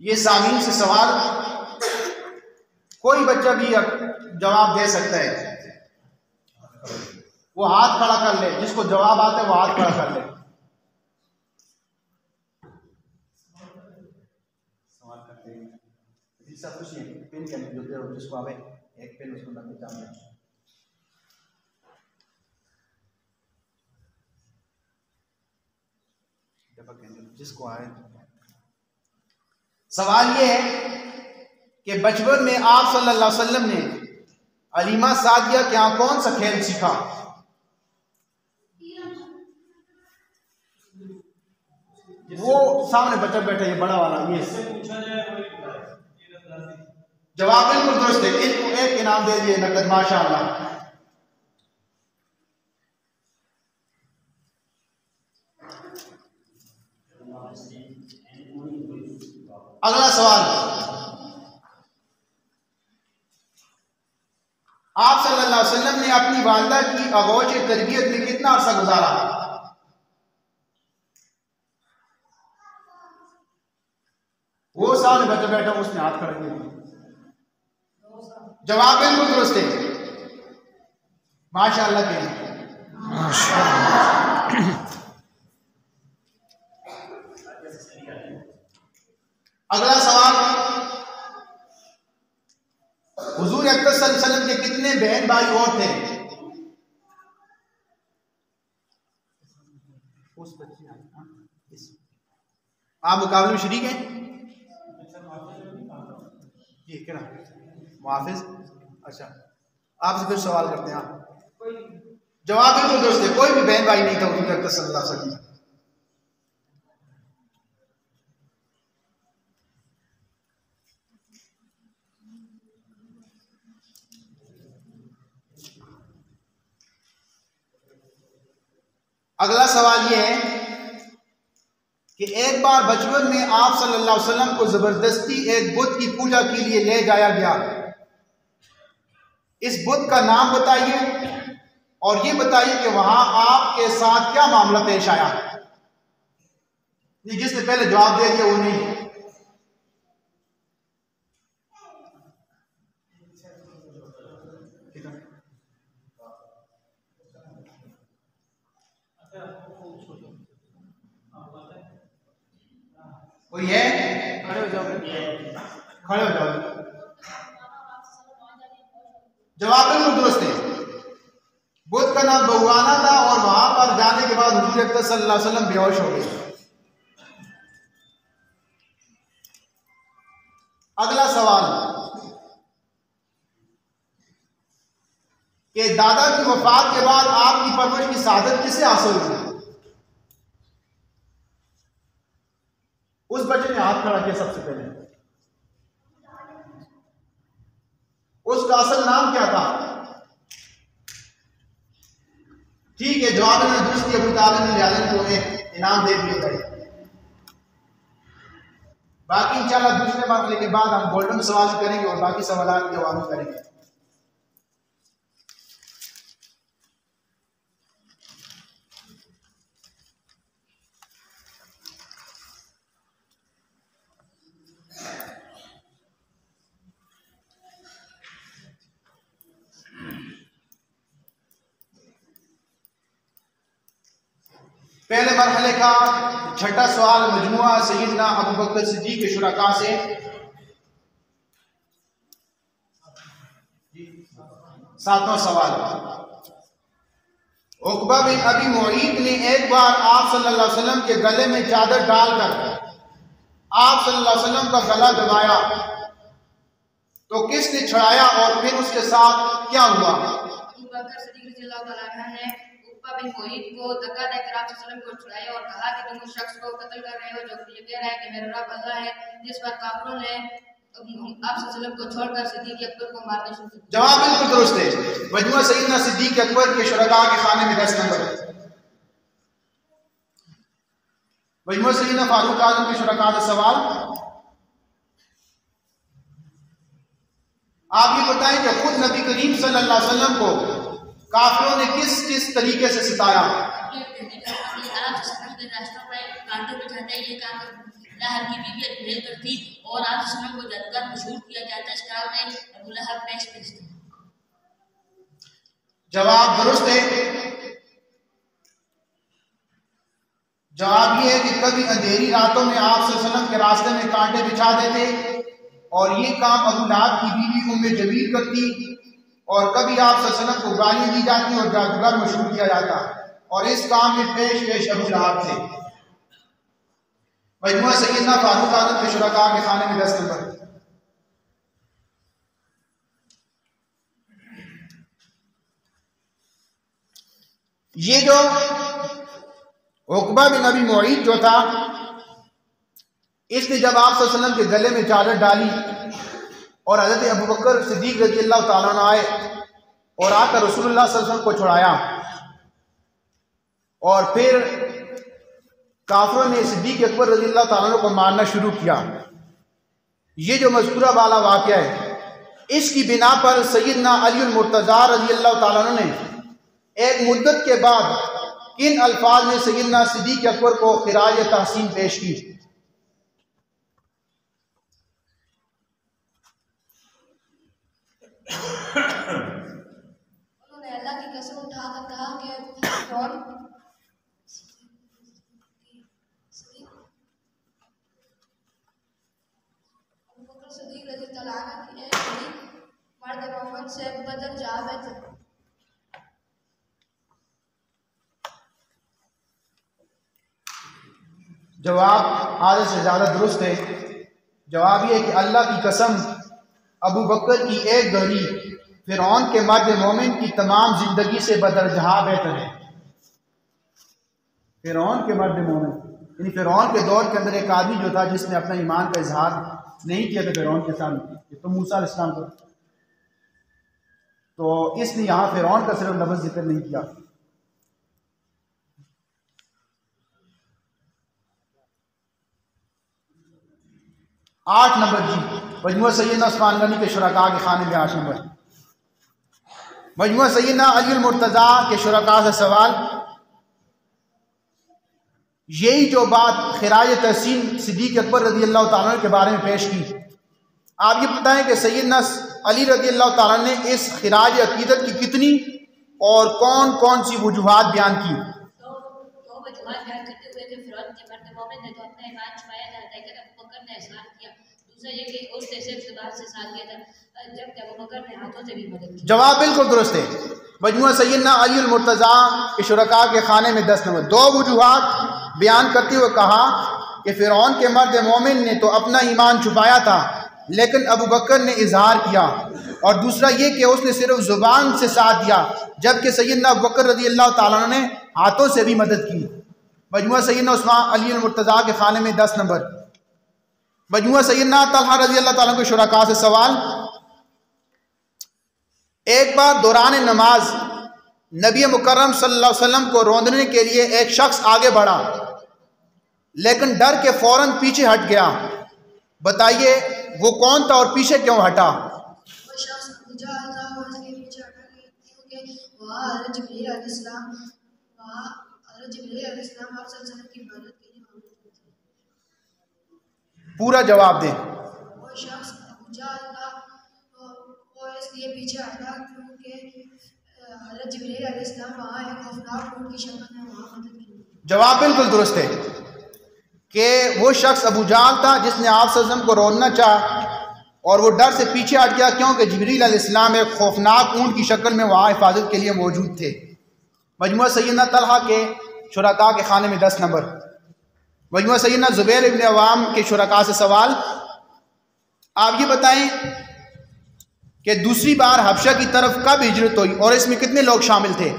ये सामीन से सवाल कोई बच्चा भी जवाब दे सकता है, वो हाथ खड़ा कर ले, जिसको जवाब आता है वो हाथ खड़ा कर ले। सवाल करते हैं। सब कुछ नहीं पेन के अंदर जो जिसको आवे एक पेन उसको लग जाए जिसको आए। सवाल ये है कि बचपन में आप सल्लल्लाहु अलैहि वसल्लम ने अलीमा सादिया के यहाँ कौन सा खेल सीखा? वो सामने बच्चा बैठा ये बड़ा वाला ये जवाब बिल्कुल दुरुस्त है। इनको एक इनाम दे दिए नकद माशाअल्लाह। अगला सवाल, आप सल्लल्लाहु अलैहि वसल्लम ने अपनी वालिदा की आगोश तरबियत में कितना अरसा गुजारा? वो सामने बच्चा बैठा उसने हाथ खड़ा किया। जवाब बिल्कुल दुरुस्त है माशाअल्लाह के। अगला सवाल, हुजूर अकबर सल्लल्लाहु अलैहि वसल्लम के कितने बहन भाई और थे? आप मुकाबले में शरीक हैं? ये क्या मुहाफिज? अच्छा, आपसे फिर सवाल करते हैं। जवाब बिल्कुल दुरुस्त है, कोई भी बहन भाई नहीं था हुजूर अकबर सल्लल्लाहु अलैहि वसल्लम। अगला सवाल यह है कि एक बार बचपन में आप सल्लल्लाहु अलैहि वसल्लम को जबरदस्ती एक बुत की पूजा के लिए ले जाया गया। इस बुत का नाम बताइए और ये बताइए कि वहां आपके साथ क्या मामला पेश आया। जिसने पहले जवाब दे दिया वो नहीं। कोई है? खड़े हो जाओ, खड़े हो जाओ। जवाब बिल्कुल दुरुस्त है। बुत का नाम बहुआना था और वहां पर जाने के बाद हुजूर अकबर सल्लल्लाहु अलैहि वसल्लम बेहोश हो गए। अगला सवाल कि दादा की वफात के बाद आपकी परवरिश की सादत किसे हासिल हुई? उस बच्चे ने हाथ खड़ा किया सबसे पहले। उसका असल नाम क्या था? ठीक है, जवाब में दुरुस्त अबू तालिब को इनाम दे दिए गए। बाकी इंशाल्लाह दूसरे मरहले के बाद हम गोल्डन सवाल करेंगे और बाकी सवाल के जवाब करेंगे। पहले मरहले का छठा सवाल मजमुआ सैयदना अबू बकर सिद्दीक के शुरका से। सातवां सवाल, उकबा बिन अबी मुईत ने एक बार आप सल्लल्लाहु अलैहि वसल्लम के गले में चादर डालकर आप सल्लल्लाहु अलैहि वसल्लम का गला दबाया, तो किसने छुड़ाया और फिर उसके साथ क्या हुआ? अबू बकर सिद्दीक रज़ियल्लाहु तआला अन्हु ने उकबा बिन मुईत को धक्का देकर आप सल्लल्लाहु अलैहि वसल्लम को छुड़ाया और कहा कि तुम उस शख्स को कत्ल कर रहे हो जो ये कह रहा है कि मेरा रब अल्लाह है। जिस पर काफिरों ने आप सल्लल्लाहु अलैहि वसल्लम को छोड़कर सिद्दीक अकबर को मारना शुरू कर दिया। जवाब बिल्कुल दुरुस्त है। मजमुआ सैयदना सिद्दीक अकबर के शुरका के खाने में 10 नंबर। मजमुआ सैयदना फारूक आजम के शुरका का सवाल, आप ये बताएं कि खुद नबी करीम सल्लल्लाहु अलैहि वसल्लम को काफिरों ने किस किस तरीके से सताया? लहब की बीवी अबू लहब थी और आप सल्लल्लाहु अलैहि वसल्लम को जलकर मशहूर किया जाता है। इस काल में अबू लहब पेश थे। जवाब दुरुस्त है। जवाब ये है कि कभी अंधेरी रातों में आप सल्लल्लाहु अलैहि वसल्लम के रास्ते में कांटे बिछा देते और ये काम अबू लहब की बीवी उम्मे जमील करती, और कभी आप सल्लल्लाहु अलैहि वसल्लम को गालियां दी जाती और जादूगर मशहूर किया जाता, और इस काम में पेश अबू लहब थे। मजमुआ सैयदना फारूक आलम के शुरका के खाने में 10 नंबर। ये जो उक़बा बिन अबी मुईत जो था, इसने जब आप सल्लल्लाहु अलैहि वसल्लम के गले में चादर डाली और हज़रत अबू बकर सिद्दीक़ रज़ियल्लाहु ताला अन्हु आए और आकर रसूलुल्लाह सल्लल्लाहु अलैहि वसल्लम को छुड़ाया, और फिर काफिरों ने सिद्दीक़ अकबर रज़ियल्लाहु ताला अन्हु को मारना शुरू किया। ये जो मज़कूरा वाला वाक़या है, इसकी बिना पर सैयदना अली मुर्तज़ा रज़ियल्लाहु ताला अन्हु ने एक मुद्दत के बाद इन अल्फाज में सैयदना सिद्दीक़ अकबर को खिराज तहसीन पेश की। उन्होंने अल्लाह की कसम उठाकर कहा कि कौन सिद्दीक़ रज़ियल्लाहु अन्हु की एक मर्द मोहम्मद से बदर जा बैठे। जवाब आधे से ज़्यादा दुरुस्त है। जवाब ये है कि अल्लाह की कसम अबू बकर की एक घड़ी फ़िरौन के मर्द मोमिन की तमाम ज़िंदगी से बदरजहा बेहतर है। फ़िरौन के मर्द मोमिन यानी फ़िरौन के दौर के अंदर एक आदमी जो था जिसने अपना ईमान का इजहार नहीं किया था फ़िरौन के सामने, तो मूसा अलैहिस्सलाम को, तो इसने यहाँ फ़िरौन का सिर्फ लफ्ज़ जिक्र नहीं किया। आठ नंबर जी, मजमुआ सैयदना उस्मान गनी के शुरका के खाने में 8 नंबर। मजमुआ सैयदना अली मुर्तज़ा के शुरका से सवाल, यही जो बात खिराज तहसीन सिद्दीक़ अकबर रज़ियल्लाहु ताला अन्हु के बारे में पेश की, आप ये बताएं कि सैयदना अली रज़ियल्लाहु ताला अन्हु ने इस खिराज अकीदत की कितनी और कौन कौन सी वजूहात बयान की? तो वजूहात बयान करते हुए कि फ़िरौन के मर्द मोमिन ने तो अपना ईमान छुपाया था, लेकिन अबू बकर ने इज़हार किया। दूसरा ये कि उसने सिर्फ ज़ुबान से साथ किया था, जबकि अबू बकर ने हाथों से भी मदद की। जवाब बिल्कुल दुरुस्त है। मजमुआ सैयदना अली मुर्तज़ा के शुरका के खाने में 10 नंबर। 2 वजूहात बयान करते हुए कहा कि फ़िरौन के मर्द मोमिन ने तो अपना ईमान छुपाया था, लेकिन अबू बकर ने इजहार किया, और दूसरा ये कि उसने सिर्फ ज़ुबान से साथ दिया, जबकि सैयदना अबू बकर रज़ियल्लाहु ताला अन्हु ने हाथों से भी मदद की। मजमुआ सैयदना उस्मान अली मुर्तज़ा के खाने में 10 नंबर। मजमुआ सैयदना तलहा रज़ियल्लाहु ताला अन्हु के शुरका से सवाल, एक बार दौरान नमाज नबी मुकर्रम सल्लल्लाहु अलैहि वसल्लम को रोंदने के लिए एक शख्स आगे बढ़ा, लेकिन डर के फौरन पीछे हट गया। बताइए वो कौन था और पीछे क्यों हटा? वो शख्स अबू जहल था, वो इसलिए पीछे हटा क्योंकि वहाँ हज़रत जिब्रील अलैहिस्सलाम आप सल्लल्लाहु अलैहि वसल्लम की मदद के लिए मौजूद थे। पूरा जवाब दें। वो शख्स अबू जहल था, वो इसलिए पीछे हटा क्योंकि हज़रत जिब्रील अलैहिस्सलाम वहाँ एक खौफनाक ऊँट की शक्ल में वहाँ मदद की। जवाब बिल्कुल दुरुस्त है कि वो शख्स अबू जहल था जिसने आप सल्लल्लाहु अलैहि वसल्लम को रोकना चाहा, और वो डर से पीछे हट गया क्योंकि जिब्रील अलैहिस्सलाम एक खौफनाक ऊँट की शक्ल में वहाँ हिफाजत के लिए मौजूद थे। मजमुआ सैयदना तलहा के शुरका के खाने में 10 नंबर। मजमुआ सैयदना ज़ुबैर इब्न अवाम के शुरका से सवाल, आप ये बताएं कि दूसरी बार हबशा की तरफ कब हिजरत हुई और इसमें कितने लोग शामिल थे?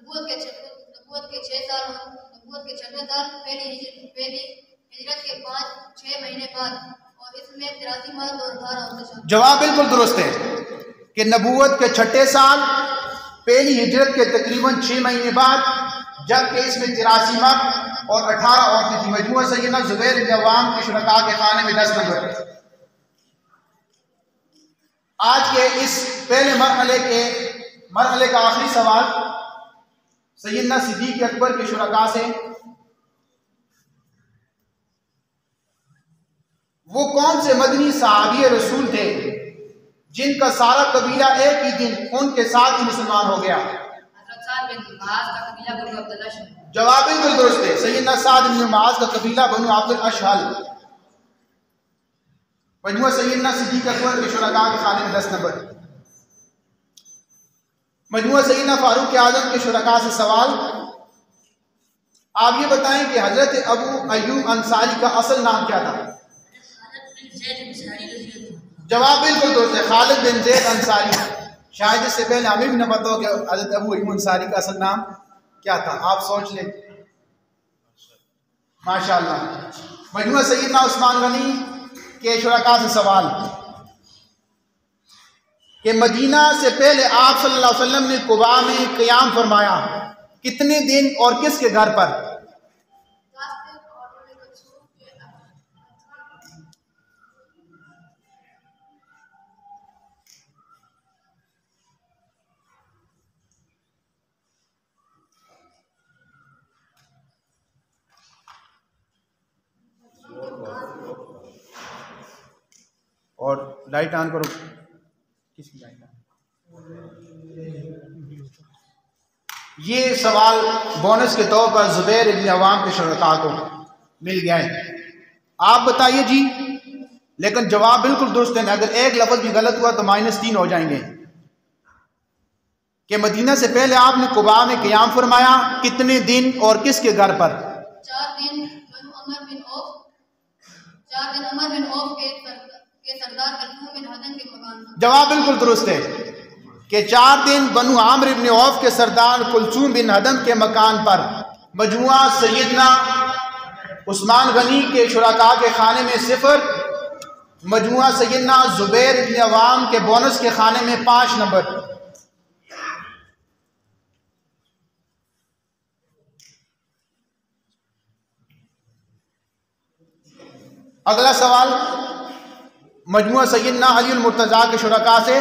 नबूवत के 6 साल पहली हिजरत के 5-6 महीने बाद, और इसमें 83 मर्द और 18 औरतें। जवाब बिल्कुल दुरुस्त है कि नबूवत के 6ठे साल पहली हिजरत के तकरीबन 6 महीने बाद, जबकि इसमें 83 मर्द और 18 औरतें थी। मजमुआ सैयदना ज़ुबैर इब्न अवाम के शुरका के खाने में 10 नंबर। आज के इस पहले मरहले का आखिरी सवाल सैयदना सिद्दीक़ अकबर के शुरका से, वो कौन से मदनी सहाबी रसूल थे जिनका सारा कबीला एक ही दिन उनके साथ ही मुसलमान हो गया? जवाब बिल्कुल दुरुस्त है। सैयदना साद बिन मुआज़ का कबीला बनु अब्दुल अशहल। मजमुआ सैयदना सिद्दीक़ अकबर के शुरका के खाने में 10 नंबर। मजमुआ सैयदना फारूक आज़म के शुरका से सवाल, आप ये बताएं कि हजरत अबू अय्यूब अंसारी का असल नाम क्या था? जवाब बिल्कुल दुरुस्त है, खालिद बिन ज़ैद अंसारी। शायद इससे पहले हमें भी न पता हो कि हजरत अबू अय्यूब अंसारी का असल नाम क्या था। आप सोच लें, माशाअल्लाह। मजमुआ सैयदना उस्मान गनी के शुरका से सवाल कि मदीना से पहले आप सल्लल्लाहु अलैहि वसल्लम ने कुबा में क़याम फरमाया, कितने दिन और किसके घर पर? और लाइट ऑन करो, किसकी लाइट ऑन? ये सवाल बोनस के तौर पर जुबैर इब्न अवाम के शुरका को मिल गया है। आप बताइए जी, लेकिन जवाब बिल्कुल दुरुस्त है। अगर एक लफ्ज भी गलत हुआ तो -3 हो जाएंगे। कि मदीना से पहले आपने कुबा में क़याम फरमाया, कितने दिन और किसके घर पर? 4 दिन उमर बिन औफ के सरदार कुलसूम बिन हदन के मकान पर। जवाब बिल्कुल दुरुस्त है कि 4 दिन बनु आमिर इब्न औफ के सरदार कुलसूम बिन हदन के मकान पर। मजमुआ सैयदना उस्मान गनी के शुरका के खाने में 0। मजमुआ सैयदना जुबैर इब्न अवाम के बोनस के खाने में 5 नंबर। अगला सवाल मजमुआ सैयदना अली मुर्तज़ा के शुरका से,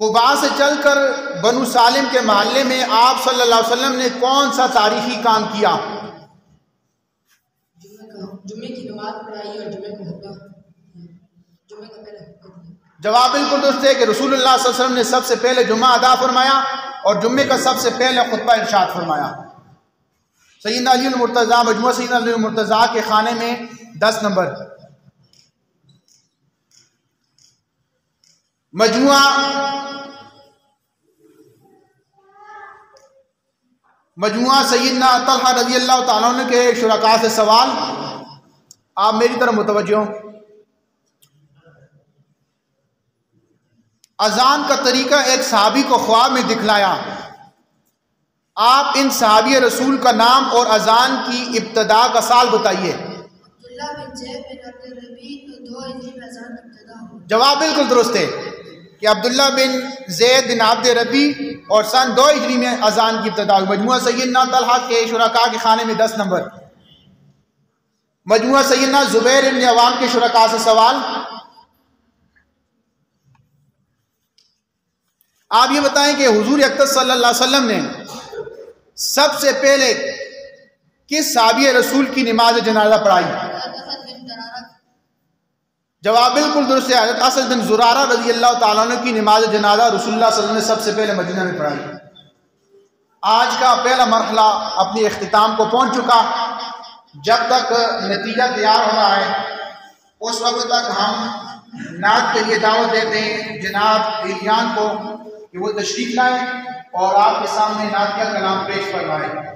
कुबा से चलकर बनु सालिम के मोहल्ले में आप सल्लल्लाहु अलैहि वसल्लम ने कौन सा तारीखी काम किया? जुम्मे की नमाज पढ़ाई और जुम्मे का पहला। जवाब बिल्कुल दुरुस्त है कि रसूलुल्लाह सल्लल्लाहु अलैहि वसल्लम ने सबसे पहले जुम्मा अदा फरमाया और जुम्मे का सबसे पहले खुतबा इरशाद फरमाया। सैयदना अली मुर्तज़ा, मजमुआ सैयदना अली मुर्तज़ा के खाने में 10 नंबर। मजमुआ सैयदना तलहा रज़ी अल्लाह तआला अन्हु के शुरका से सवाल, आप मेरी तरफ मुतवज्जो। अजान का तरीका एक सहाबी को ख्वाब में दिखलाया, आप इन सहाबी रसूल का नाम और अजान की इब्तदा का साल बताइए। जवाब बिल्कुल दुरुस्त है कि अब्दुल्ला बिन ज़ैद बिन अब्द रबी और सन 2 हिजरी में अजान की इब्तदा हुई। मजमुआ सैयदना तलहा के शुरका के खाने में 10 नंबर। मजमुआ सैयदना जुबैर इब्न अवाम के शुरका से सवाल, आप ये बताएं कि हुजूर अकबर सल्लल्लाहु अलैहि वसल्लम ने सबसे पहले किस सहाबी रसूल की नमाज जनाजा पढ़ाई? जवाब बिल्कुल दुरुस्त है, हज़रत असद बिन ज़ुरारा रज़ी अल्लाह तआला अन्हु की नमाज जनाजा रसूलुल्लाह सल्लल्लाहु अलैहि वसल्लम ने सबसे पहले मदीना में पढ़ाई। आज का पहला मरहला अपने इख्तिताम को पहुंच चुका। जब तक नतीजा तैयार हो रहा है उस वक्त तक हम नात के लिए दावत देते हैं जनाब इलियान को कि वो तशरीफ लाए और आपके सामने नात का कलाम पेश फरमाए।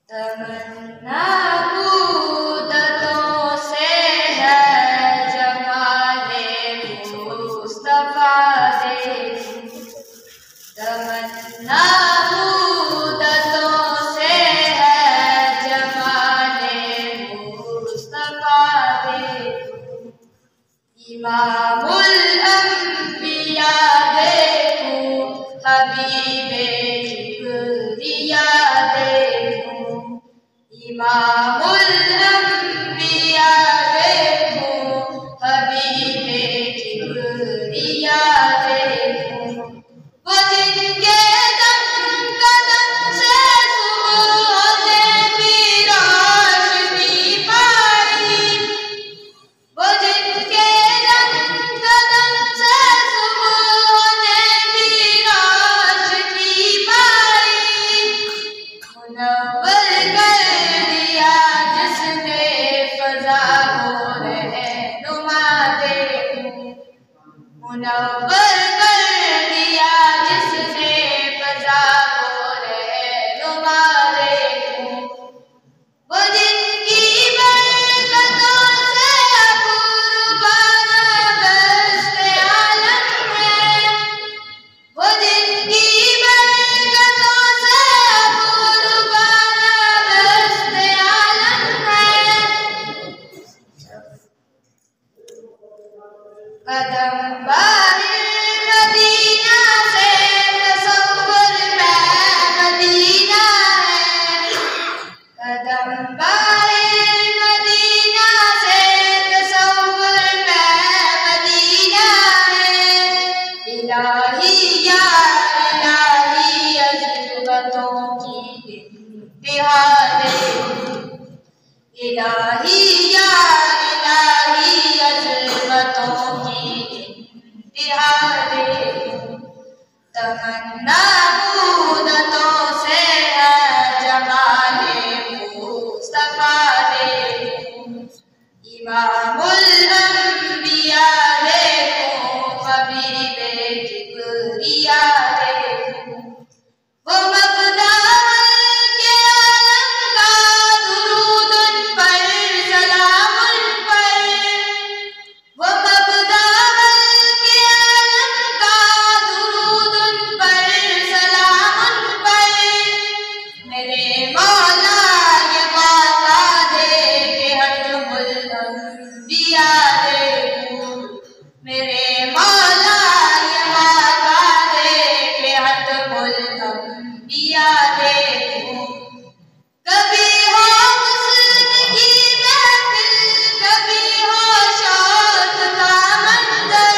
तमन्ना कूदतों से है जमाले मुस्तफा देखूं, तमन्ना कूदतों से है जमाले मुस्तफा देखूं, इमामुल अंबिया देखूं, हबीबे किबरिया देखूं, इमामुल अंबिया देखूं, हबीबे किबरिया देखूं, वो जिन कदम बारिश मदीना से तसव्वुर में मदीना है, कदम बारिश मदीना से तसव्वुर में मदीना है। इलाही या इलाही अज़मतों की इंतहा देखूं, इलाही या इलाही अज़मतों की इंतहा देखूं। तमन्ना मुद्दतों से है जमाले मुस्तफा देखूं, इमामुल अंबिया देखूं, हबीबे जिब्रिया देखूं। वो मबदा के आलम का दुरूद उन पर, सलाम उन पर। वो मबदा के आलम का दुरूद उन पर, सलाम उन पर। मेरे मौला ये मौका दे के हतमुल अंबिया देखूं, मेरे मौला ये मौका दे के हतमुल अंबिया देखूं। कभी हो हुस्न की महफिल, कभी हो शौक का मंजर,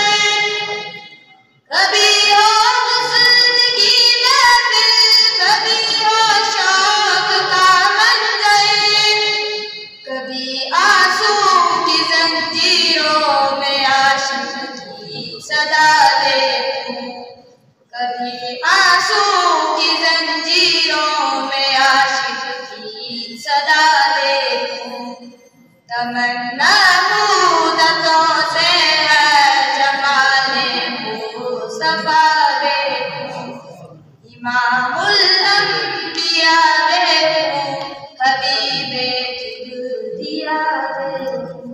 कभी हो हुस्न की महफिल, कभी हो शौक का मंजर। कभी आंसू की जंजीरों में आशिक की सदा देखूं, कभी आंसू की जंजीरों में आशिक की सदा देखूं। तमन्ना मुद्दतों से है जमाले मुस्तफा देखूं, इमामुल अंबिया देखूं, हबीबे जिब्रिया देखूं।